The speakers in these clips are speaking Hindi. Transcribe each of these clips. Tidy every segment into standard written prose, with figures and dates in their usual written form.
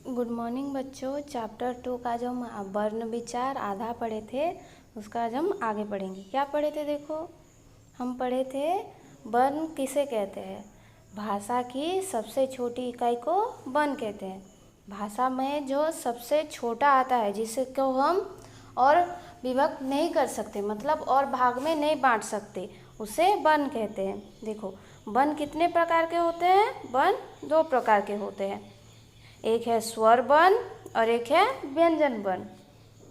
गुड मॉर्निंग बच्चों। चैप्टर 2 का जो हम वर्ण विचार आधा पढ़े थे उसका आज हम आगे पढ़ेंगे। क्या पढ़े थे? देखो, हम पढ़े थे वर्ण किसे कहते हैं। भाषा की सबसे छोटी इकाई को वर्ण कहते हैं। भाषा में जो सबसे छोटा आता है जिसको हम और विभक्त नहीं कर सकते, मतलब और भाग में नहीं बांट सकते, उसे वर्ण कहते हैं। देखो, वर्ण कितने प्रकार के होते हैं? वर्ण 2 प्रकार के होते हैं। एक है स्वर वर्ण और एक है व्यंजन वर्ण।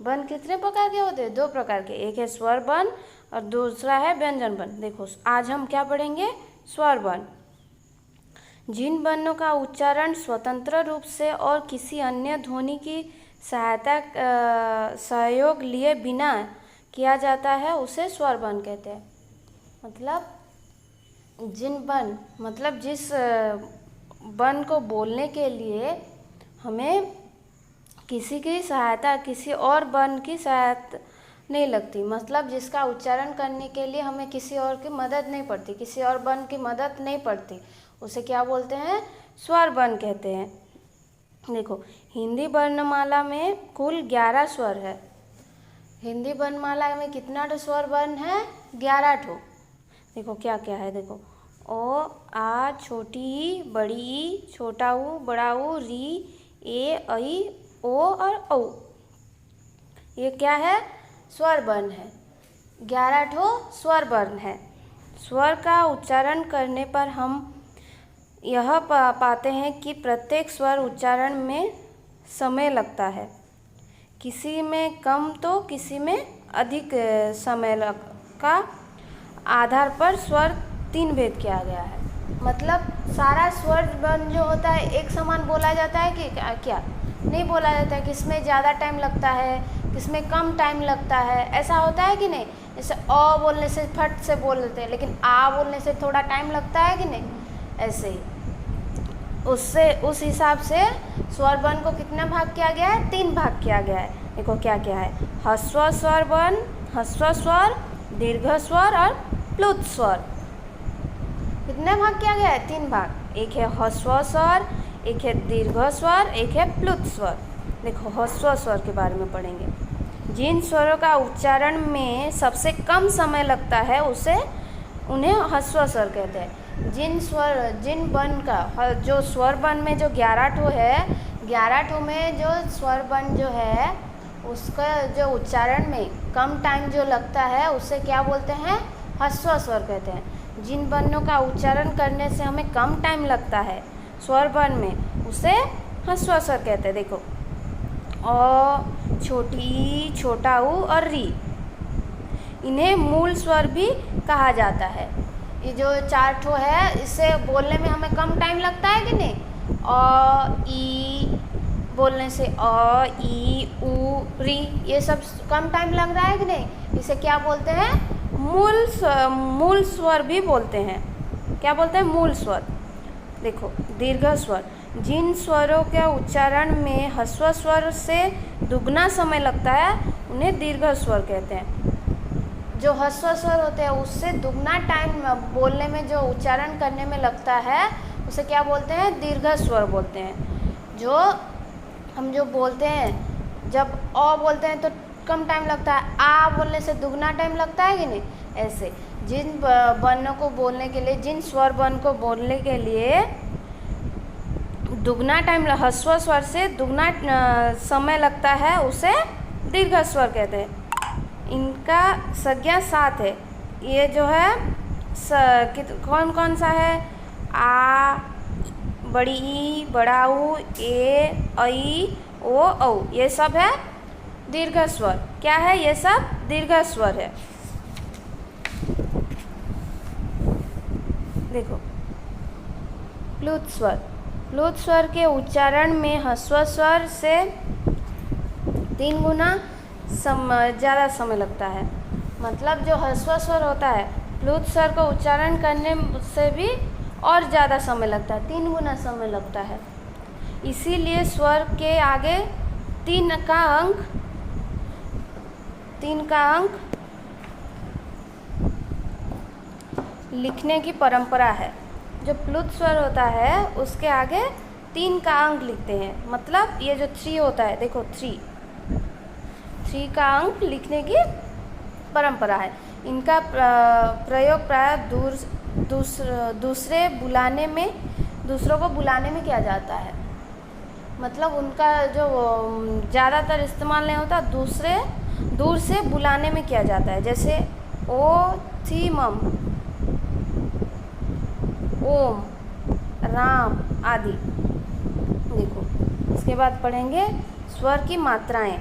वर्ण कितने प्रकार के होते हैं? 2 प्रकार के। एक है स्वर वर्ण और दूसरा है व्यंजन वर्ण। देखो, आज हम क्या पढ़ेंगे? स्वर वर्ण। जिन वर्णों का उच्चारण स्वतंत्र रूप से और किसी अन्य ध्वनि की सहयोग लिए बिना किया जाता है उसे स्वर वर्ण कहते हैं। मतलब जिस वर्ण को बोलने के लिए हमें किसी की सहायता, किसी और वर्ण की सहायता नहीं लगती, मतलब जिसका उच्चारण करने के लिए हमें किसी और की मदद नहीं पड़ती, किसी और वर्ण की मदद नहीं पड़ती, उसे क्या बोलते हैं? स्वर वर्ण कहते हैं। देखो, हिंदी वर्णमाला में कुल 11 स्वर है। हिंदी वर्णमाला में कितना स्वर वर्ण है? 11 ठो। देखो क्या क्या है। देखो, ओ, आ, छोटी ई, बड़ी ई, छोटा ऊ, बड़ा ऊ, री, ए, ऐ, ओ और औ। ये क्या है? स्वर वर्ण है। 11 ठो स्वर वर्ण है। स्वर का उच्चारण करने पर हम यह पाते हैं कि प्रत्येक स्वर उच्चारण में समय लगता है। किसी में कम तो किसी में अधिक समय का आधार पर स्वर 3 भेद किया गया है। मतलब सारा स्वर वर्ण जो होता है एक समान बोला जाता है कि क्या? नहीं बोला जाता है। किसमें ज़्यादा टाइम लगता है, किसमें कम टाइम लगता है, ऐसा होता है कि नहीं? जैसे अ बोलने से फट से बोल देते हैं, लेकिन आ बोलने से थोड़ा टाइम लगता है कि नहीं? ऐसे ही उस हिसाब से स्वर वर्ण को कितना भाग किया गया है? 3 भाग किया गया है। देखो क्या क्या है। ह्रस्व स्वर वर्ण, ह्रस्व स्वर, दीर्घ स्वर और प्लुत स्वर। कितने भाग किया गया है? 3 भाग। एक है ह्रस्व स्वर, एक है दीर्घ स्वर, एक है प्लुत स्वर। देखो, ह्रस्व स्वर के बारे में पढ़ेंगे। जिन स्वरों का उच्चारण में सबसे कम समय लगता है उन्हें ह्रस्व स्वर कहते हैं। जिन वर्ण का जो स्वर वर्ण में जो 11 ठो है, 11 ठो में जो स्वर वर्ण जो है उसका जो उच्चारण में कम टाइम जो लगता है उसे क्या बोलते हैं? ह्रस्व स्वर कहते हैं। जिन वर्णों का उच्चारण करने से हमें कम टाइम लगता है स्वर वर्ण में, उसे ह्रस्व स्वर कहते हैं। देखो, अ, छोटी ई, छोटा ऊ और री, इन्हें मूल स्वर भी कहा जाता है। ये जो 4 ठो है, इससे बोलने में हमें कम टाइम लगता है कि नहीं? अ, ई बोलने से अ, ई, ऊ, री, ये सब कम टाइम लग रहा है कि नहीं? इसे क्या बोलते हैं? मूल स्वर भी बोलते हैं। क्या बोलते हैं? मूल स्वर। देखो, दीर्घ स्वर। जिन स्वरों के उच्चारण में ह्रस्व स्वर से दुगना समय लगता है उन्हें दीर्घ स्वर कहते हैं। जो ह्रस्व स्वर होते हैं उससे दुगना टाइम बोलने में, जो उच्चारण करने में लगता है, उसे क्या बोलते हैं? दीर्घ स्वर बोलते हैं। हम जो बोलते हैं, जब अ बोलते हैं तो कम टाइम लगता है, आ बोलने से दुगना टाइम लगता है कि नहीं? ऐसे जिन वर्णों को बोलने के लिए, जिन स्वर वर्ण को बोलने के लिए दुगना टाइम, ह्रस्व स्वर से दुगना समय लगता है उसे दीर्घ स्वर कहते हैं। इनका संज्ञा 7 है। ये जो है कौन कौन सा है? आ, बड़ी ई, बड़ा ऊ, ए, ऐ, ओ, औ, ये सब है दीर्घ स्वर। क्या है? ये सब दीर्घ स्वर है। देखो, प्लुत स्वर। प्लुत स्वर के उच्चारण में ह्रस्व स्वर से 3 गुना ज़्यादा समय लगता है। मतलब जो ह्रस्व स्वर होता है, प्लुत स्वर को उच्चारण करने से भी और ज़्यादा समय लगता है, 3 गुना समय लगता है। इसीलिए स्वर के आगे 3 का अंक लिखने की परंपरा है। जो प्लुत स्वर होता है उसके आगे 3 का अंक लिखते हैं। मतलब ये जो 3 होता है, देखो 3 का अंक लिखने की परंपरा है। इनका प्रयोग प्राय दूसरों को बुलाने में किया जाता है। मतलब उनका जो ज़्यादातर इस्तेमाल नहीं होता, दूर से बुलाने में किया जाता है। जैसे ओ थी मम, ओम, राम आदि। देखो इसके बाद पढ़ेंगे स्वर की मात्राएं।